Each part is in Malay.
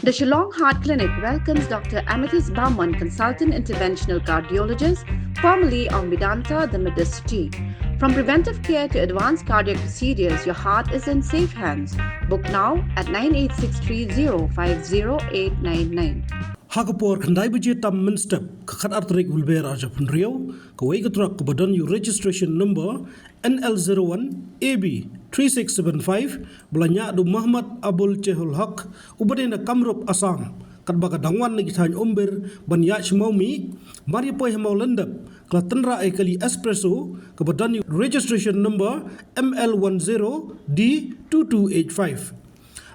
The Shillong Heart Clinic welcomes Dr. Amethyst Bauman, consultant interventional cardiologist, formerly of Medanta, the Medicity. From preventive care to advanced cardiac procedures, your heart is in safe hands. Book now at 9863050899. Hakapor kandai biji tam menstep kakat artrik wilber aja penriau kawai ketrak kebadan you registration number NL01 AB 3675 belanya du Muhammad Abul Chehul Haq ubadena Kamrup Assam kat baga dangwan lagi tanya umber ban ya shmaumi mari poi mau lendap klatenra ai kali espresso kebadan you registration number ML10 D2285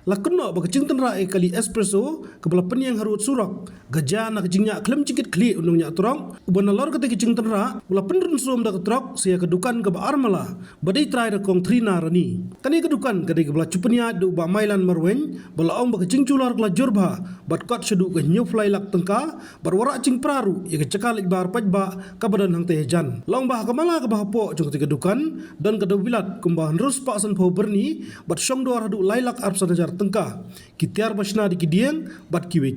Lakuno bagi cintan rai kali espresso kepala penyang harut surak gajah nak jingnya klem cikit kli unungnya turang ubana lor ketika cintan ra ula pendrun suam dak trok sia kedukan ke armala badai trai rekong trina rani tani kedukan kedai kepala cupenya du ba mailan marwen bala ong bagi cingcular kala jurba bat kot sedu ke new fly lak tengka berwara cing praru ya kecekal ikbar pajba kabadan hang tejan long bah kamala ke bah po jung ketika dukan dan kedu bilat kumbahan rus pak san pau berni bat syong doar hadu lailak arp sanajar tengka kitiar basna di kidiang bat kiwe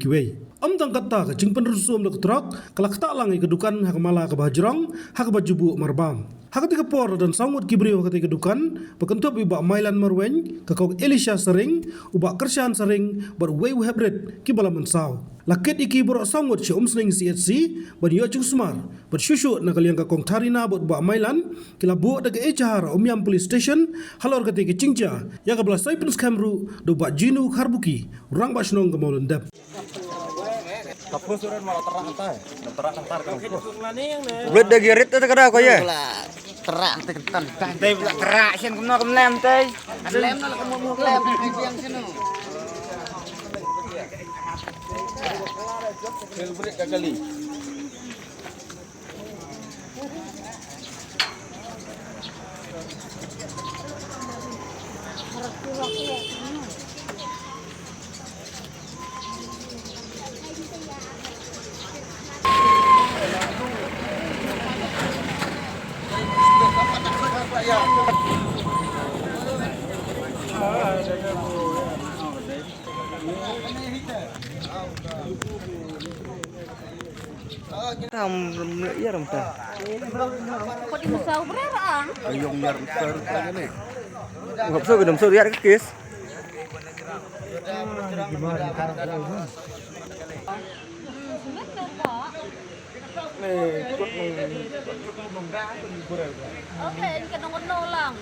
tang kata ke jing penrusum dak trok kalak tak langi kedukan hakamala ke bajrong hak bajubu marbam hak ketika por dan sangut kibriu ketika kedukan bekentup iba mailan marwen ke kau Elisha sering uba kersian sering berwei hybrid ki bala mensau lakit iki borok sangut si sling CHC ban yo chung smar bersyushu nak kalian ke kong tarina bot ba mailan kila bu dak ejahar yam police station halor ketika cingja ya ke belas sai pens kamru do ba jinu karbuki rang ba snong ke maulendap kapus suran malah terang antar kapus. Buat dah gerit tu kada kau ya? Terang tekan. Teh pula kerak sen kemana lem teh. Lem lah kamu lem yang sini. Filbrik kali. Iya ramta. Kau di musau berapa? Ayong nyar besar tanya nih. Ngap so gedem so lihat ke kis. Oke, ini kan nomor nolang.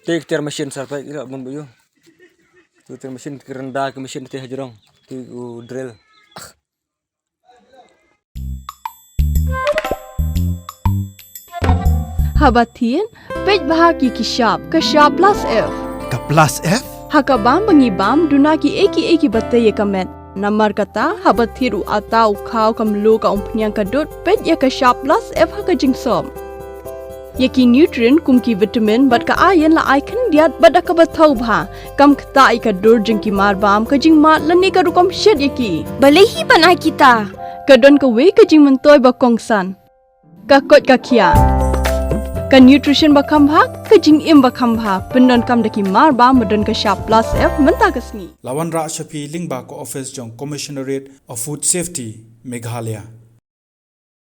Tik tiar mesin sampai tidak membuyu. Tu tiar mesin kerendah ke mesin teh jerong. Tu drill. Habatin, pej bahagi kishab plus F. Ka plus F? Hakabam bangibam dunaki eki batai kamet. Namar kata habatiru atau kau kamlu ka umpnyang kadut pej ya kishab plus F haka jingsom. Yaki nutrient kumki vitamin bat ka iron la icon diat bat ka bathau bha kam khta ka dur jingki marbam ka jing mat lani ka rukom shed yaki balehi banai kita kadon ka we ka jing mentoy ba kongsan ka kot ka kia ka nutrition ba khambha ka jing im ba khambha pendon kam daki marbam madon ka sharp plus F menta kasni Lawan Ra Shafi Lingba ko office jong Commissionerate of Food Safety Meghalaya